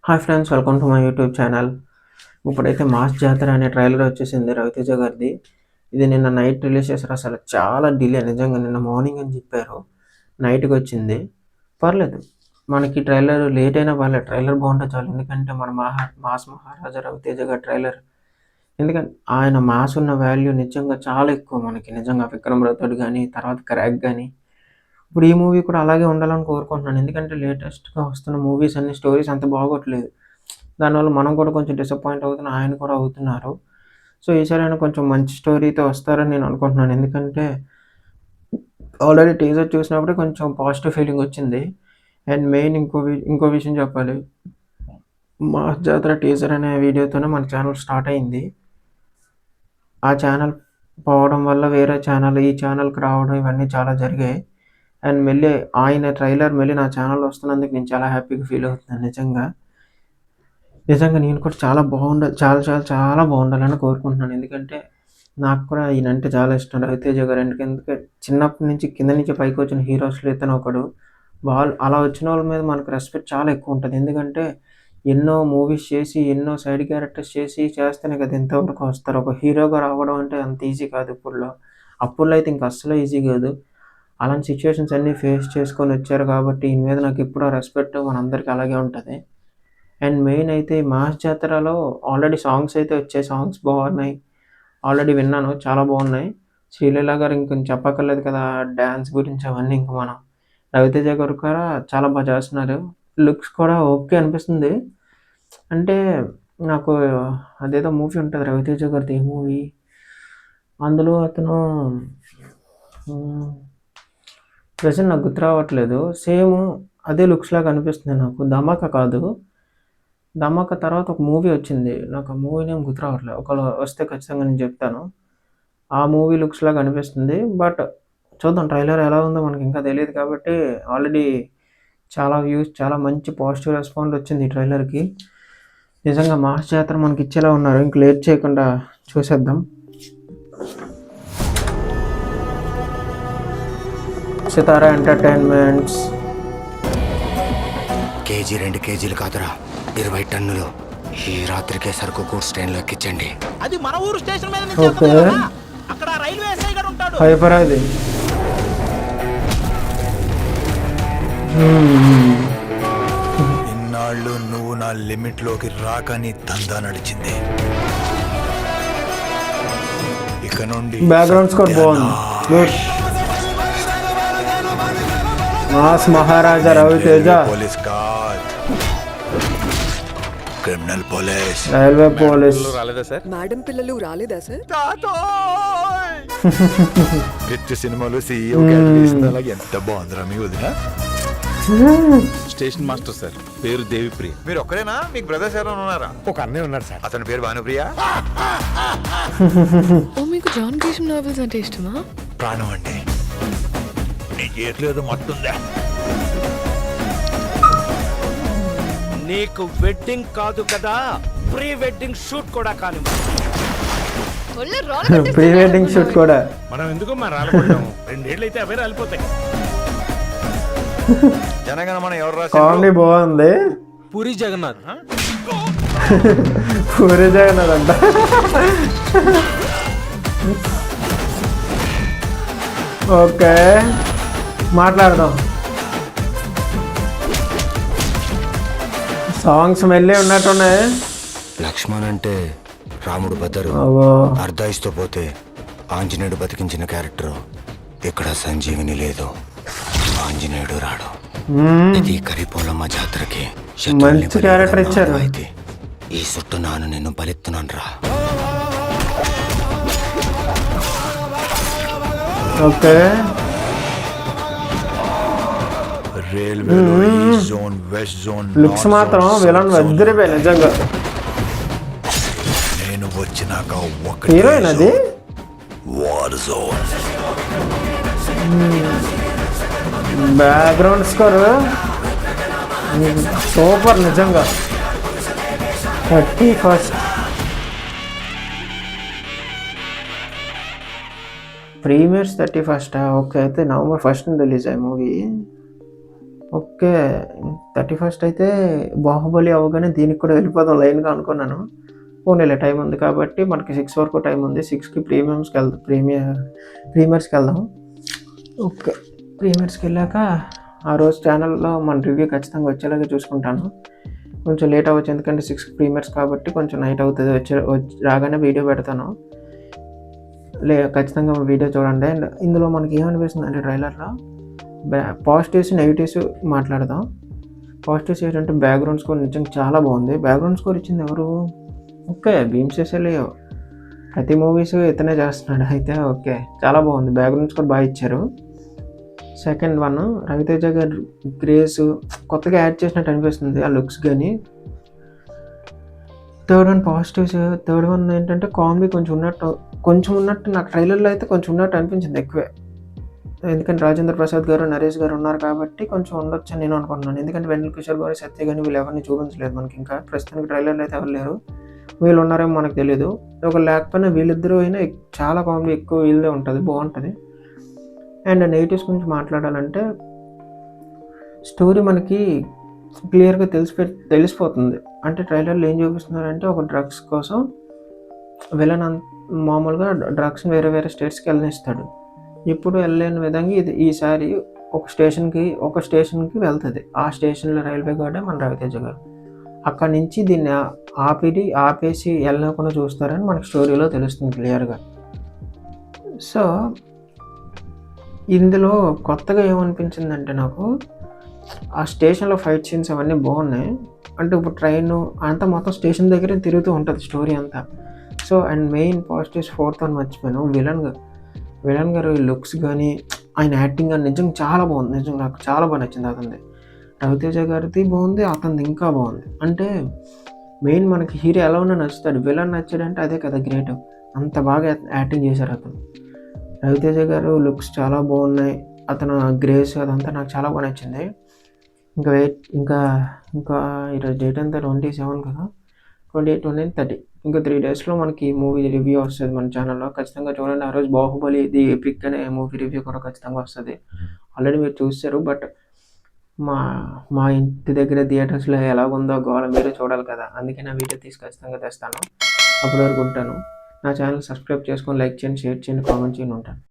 Hi friends, welcome to my YouTube channel. ఇప్పుడైతే mass జాతర అనే ట్రైలర్ వచ్చేసింది రవితేజ గారిది. ఇది నిన్న నైట్ రిలీజ్ చేశారు. అసలు చాలా డిలే, నిజంగా నిన్న మార్నింగ్ అని చెప్పారు, నైట్కి వచ్చింది. పర్లేదు, మనకి ట్రైలర్ లేట్ అయినా పర్లేదు, ట్రైలర్ బాగుంటే చాలు. ఎందుకంటే మన మాస్ మహారాజా రవితేజ గారి ట్రైలర్, ఎందుకంటే ఆయన మాస్ ఉన్న వాల్యూ నిజంగా చాలా ఎక్కువ మనకి. నిజంగా విక్రమ్ రాథోడ్ కానీ, తర్వాత క్రాక్ కానీ, ఇప్పుడు ఈ మూవీ కూడా అలాగే ఉండాలని కోరుకుంటున్నాను. ఎందుకంటే లేటెస్ట్గా వస్తున్న మూవీస్ అన్ని స్టోరీస్ అంత బాగోట్లేదు. దానివల్ల మనం కూడా కొంచెం డిసప్పాయింట్ అవుతున్నాం, ఆయన కూడా అవుతున్నారు. సో ఈసారి ఆయన కొంచెం మంచి స్టోరీతో వస్తారని నేను అనుకుంటున్నాను. ఎందుకంటే ఆల్రెడీ టీజర్ చూసినప్పుడే కొంచెం పాజిటివ్ ఫీలింగ్ వచ్చింది. అండ్ మెయిన్ ఇంకో విషయం చెప్పాలి, మా జాతర టీజర్ అనే వీడియోతోనే మన ఛానల్ స్టార్ట్ అయింది. ఆ ఛానల్ పోవడం వల్ల వేరే ఛానల్ ఈ ఛానల్కి రావడం ఇవన్నీ చాలా జరిగాయి. అండ్ మళ్ళీ ఆయన ట్రైలర్ మళ్ళీ నా ఛానల్ వస్తున్నందుకు నేను చాలా హ్యాపీగా ఫీల్ అవుతున్నాను. నిజంగా నేను కూడా చాలా బాగుండాలి, చాలా చాలా చాలా బాగుండాలని కోరుకుంటున్నాను. ఎందుకంటే నాకు కూడా ఈయనంటే చాలా ఇష్టం, రవితేజ గారు. ఎందుకంటే చిన్నప్పటి నుంచి కింద నుంచి పైకి వచ్చిన హీరోస్లో ఇతను ఒకడు. అలా వచ్చిన వాళ్ళ మీద మనకు రెస్పెక్ట్ చాలా ఎక్కువ ఉంటుంది. ఎందుకంటే ఎన్నో మూవీస్ చేసి, ఎన్నో సైడ్ క్యారెక్టర్స్ చేస్తేనే కదా ఇంతవరకు వస్తారు. ఒక హీరోగా రావడం అంటే అంత ఈజీ కాదు అప్పుల్లో అయితే ఇంక అస్సలు ఈజీ కాదు. అలాంటి సిచ్యువేషన్స్ అన్నీ ఫేస్ చేసుకొని వచ్చారు కాబట్టి ఈయన మీద నాకు ఎప్పుడూ రెస్పెక్ట్ మనందరికీ అలాగే ఉంటుంది. అండ్ మెయిన్ అయితే మాస్ జాతరలో ఆల్రెడీ సాంగ్స్ అయితే వచ్చాయి, సాంగ్స్ బాగున్నాయి, ఆల్రెడీ విన్నాను, చాలా బాగున్నాయి. శ్రీలీల గారు ఇంకొంచెం చెప్పక్కర్లేదు కదా, డ్యాన్స్ గురించి అవన్నీ. ఇంక మనం రవితేజ గారు కూడా చాలా బాగా చేస్తున్నారు. లుక్స్ కూడా ఓకే అనిపిస్తుంది. అంటే నాకు అదేదో మూవీ ఉంటుంది రవితేజ గారిది, ఏ మూవీ, అందులో అతను ప్రెజెంట్ నాకు గుర్తు రావట్లేదు, సేమ్ అదే లుక్స్ లాగా అనిపిస్తుంది నాకు. ధమాకా కాదు, ధమాకా తర్వాత ఒక మూవీ వచ్చింది, నాకు ఆ మూవీ నేమ్ గుర్తు రావట్లేదు. ఒకవేళ వస్తే ఖచ్చితంగా నేను చెప్తాను. ఆ మూవీ లుక్స్ లాగా అనిపిస్తుంది. బట్ చూద్దాం ట్రైలర్ ఎలా ఉందో మనకి ఇంకా తెలియదు కాబట్టి. ఆల్రెడీ చాలా వ్యూస్, చాలా మంచి పాజిటివ్ రెస్పాన్స్ వచ్చింది ఈ ట్రైలర్కి. నిజంగా మాస్ జాతర మనకి ఇచ్చేలా ఉన్నారు. ఇంక లేట్ చేయకుండా చూసేద్దాం. సితారా ఎంటర్టైన్మెంట్స్. కేజీ 2 కేజీలు కాదురా, 20 టన్నులు ఈ రాత్రికే సరుకు గూడ్స్ ట్రైన్లో ఎక్కించండి. అది మన ఊరు స్టేషన్ మీద నుంచి ఓకే, అక్కడ రైల్వే ఎస్ఐ గారు ఉంటాడు. హైపర్ అది. ఇన్నాళ్ళు నువ్వు నా లిమిట్ లోకి రాకని దందా నడిచింది. ఇక నుండి బ్యాక్గ్రౌండ్ స్కోర్ బాగుంది. మాస్ మహారాజా రవితేజ, పోలీస్ కాదు, క్రిమినల్ పోలీస్, రైల్వే పోలీస్. రాలేదా సార్? మేడం పిల్లలు రాలేదా సార్? హిట్ సినిమాలో సీఈఓ క్యారెక్టర్ అలాగే ఎంత బాగుందిరా మీ వదిన. స్టేషన్ మాస్టర్ సార్, పేరు దేవిప్రియ. మీరు ఒక్కరేనా? మీకు బ్రదర్స్ ఎవరైనా ఉన్నారా? ఒక అన్నయ్య ఉన్నాడు సార్, అతని పేరు భానుప్రియ. ఓ మీకు జాన్ గ్రీషమ్ నావెల్స్ అంటే ఇష్టమా? ప్రాణం అండి. నీ చేతిలో ఏదో మత్తుందా? నీకు వెడ్డింగ్ కాదు కదా, ప్రీ వెడ్డింగ్ షూట్ కూడా కాని. ప్రీ వెడ్డింగ్ షూట్ కూడా. మనం ఎందుకు మన రాలిపోతాం, 2 ఏళ్ళు అయితే అవే రాలిపోతాయి. జనగణమన ఎవరు రాశారు? కామెడీ బాగుంది. పూరి జగన్నాథ్. పూరి జగన్నాథ్ అంట. ఓకే, మాట్లాడదాం. సాంగ్స్ మెల్లి ఉన్నట్టున్నాయి. లక్ష్మణ్ అంటే రాముడు బద్దరు, అర్ధాయిస్తూ పోతే ఆంజనేయుడు బతికించిన క్యారెక్టర్. ఇక్కడ సంజీవిని లేదు, ఆంజనేయుడు రాడు. ఇది కరిపోలమ్మ జాతరకి మంచి క్యారెక్టర్ ఇచ్చారు. అయితే ఈ సుట్టు నాను నిన్ను బలిస్తున్నాను రా. ఓకే, రైల్వేలో ఈ జోన్, వెస్ట్ జోన్, లుక్స్ మాత్రం విలన్ వద్దరిపోయి నిజంగా. నేను వచ్చినాక ఒక హీరోయిన్ అది. War zone. Background score super నిజంగా. 31st premieres 31st. ఓకే, అయితే November 1st రిలీజ్ అయ్యే మూవీ. ఓకే. 31st అయితే బాహుబలి అవ్వగానే దీనికి కూడా వెళ్ళిపోదాం లైన్‌గా అనుకున్నాను. పోనీలే టైం ఉంది కాబట్టి మనకి 6 వరకు టైం ఉంది. 6కి ప్రీమియర్స్‌కెళ్దాం. ఓకే. ప్రీమియర్స్‌కెళ్ళాక ఆ రోజు ఛానల్‌లో మన రివ్యూ ఖచ్చితంగా వచ్చేలాగా చూసుకుంటాను. కొంచెం లేట్ అవ్వచ్చు ఎందుకంటే 6కి ప్రీమియర్స్ కాబట్టి కొంచెం నైట్ అవుతది. రాగానే వీడియో పెడతాను. ఖచ్చితంగా వీడియో చూడండి. అండ్ ఇందులో మనకి ఏమనిపిస్తుందంటే ట్రైలర్‌లో పాజిటివ్స్, నెగెటివ్స్ మాట్లాడదాం. పాజిటివ్స్ ఏంటంటే బ్యాక్‌గ్రౌండ్ స్కోర్ నిజంగా చాలా బాగుంది. బ్యాక్‌గ్రౌండ్ స్కోర్ ఇచ్చింది ఎవరు? ఓకే. భీమ్సేసెలి ప్రతి మూవీస్ ఇతనే చేస్తున్నాడు. అయితే ఓకే. చాలా బాగుంది. బ్యాక్‌గ్రౌండ్ స్కోర్ బాగా ఇచ్చారు. సెకండ్ వన్ రవితేజ గారి గ్రేస్ కొత్తగా యాడ్ చేసినట్టు అనిపిస్తుంది ఆ లుక్స్ గాని. Third one positives. Third one ఏంటంటే కామెడీ కొంచెం ఉన్నట్టు నాకు ట్రైలర్‌లో అయితే కొంచెం ఉన్నట్టు అనిపించింది ఎక్కువే. ఎందుకంటే రాజేంద్ర ప్రసాద్ గారు, నరేష్ గారు ఉన్నారు కాబట్టి కొంచెం ఉండొచ్చని నేను అనుకుంటున్నాను. ఎందుకంటే వెన్నెల కిషోర్ గారు, సత్య గాని వీళ్ళు ఎవరిని చూపించలేదు మనకి ఇంకా. ప్రస్తుతానికి ట్రైలర్‌లో అయితే ఎవరు లేరు. వీళ్ళు ఉన్నారేమో మనకు తెలీదు. ఒకవేళ లేకపోయినా వీళ్ళిద్దరూ అయినా చాలా కామెడీ ఎక్కువ వీళ్ళదే ఉంటది. బాగుంటది. అండ్ నెగెటివ్స్ గురించి మాట్లాడాలంటే స్టోరీ మనకి క్లియర్‌గా తెలిసిపోతుంది. అంటే ట్రైలర్‌లో ఏం చూపిస్తున్నారంటే ఒక డ్రగ్స్ కోసం విలన్ మామూలుగా డ్రగ్స్‌ని వేరే స్టేట్స్‌కి వెళ్ళనిస్తాడు. ఎప్పుడు వెళ్ళలేని విధంగా ఈసారి ఒక స్టేషన్‌కి వెళ్తది. ఆ స్టేషన్‌లో రైల్వే గార్డే మన రవితేజ గారు. అక్కడి నుంచి దీన్ని ఆపేసి వెళ్ళనివ్వకుండా చూస్తారని మనకి స్టోరీలో తెలుస్తుంది క్లియర్‌గా. సో, ఇందులో కొత్తగా ఏమనిపించిందంటే నాకు ఆ స్టేషన్‌లో ఫైట్ సీన్స్ అవన్నీ బాగున్నాయి. అంటే ఇప్పుడు ట్రైను అంతా మొత్తం స్టేషన్ దగ్గరే తిరుగుతూ ఉంటది స్టోరీ అంతా. So, and main positives fourth one మర్చిపోయాను. విలన్ గారు లుక్స్ గానీ, ఆయన యాక్టింగ్ గానీ నిజంగా చాలా బాగుంది. నిజంగా నాకు చాలా బాగా నచ్చింది అతనిది. రవితేజ గారిది బాగుంది. అతనిది ఇంకా బాగుంది. అంటే మెయిన్ మనకి హీరో ఎలా ఉన్నా నచ్చుతాడు. విలన్ నచ్చాడంటే అదే కదా గ్రేట్. అంత బాగా యాక్టింగ్ చేశారు అతను. రవితేజ గారు లుక్స్ చాలా బాగున్నాయి. అతను గ్రేస్ అదంతా నాకు చాలా బాగా నచ్చింది. ఇంకా ఈరోజు డేట్ ఎంత 27 కదా! 28, 29, 30 ఇంకా 3 డేస్‌లో మనకి మూవీ రివ్యూ వస్తది మన ఛానల్‌లో. ఖచ్చితంగా చూడండి. ఆ రోజు 'బాహుబలి ది ఎపిక్' అనే మూవీ రివ్యూ కూడా ఖచ్చితంగా వస్తది. ఆల్రెడీ మీరు చూసారు. బట్ మా మా ఇంటి దగ్గర థియేటర్స్‌లో ఎలాగుందో గోల మీరే చూడాలి కదా! అందుకే నా వీడియో తీసి ఖచ్చితంగా తెస్తాను. అప్పటి వరకు ఉంటాను. నా ఛానల్ సబ్స్క్రైబ్ చేసుకొని లైక్ చేయండి, షేర్ చేయండి, కామెంట్ చేయండి. ఉంటాను.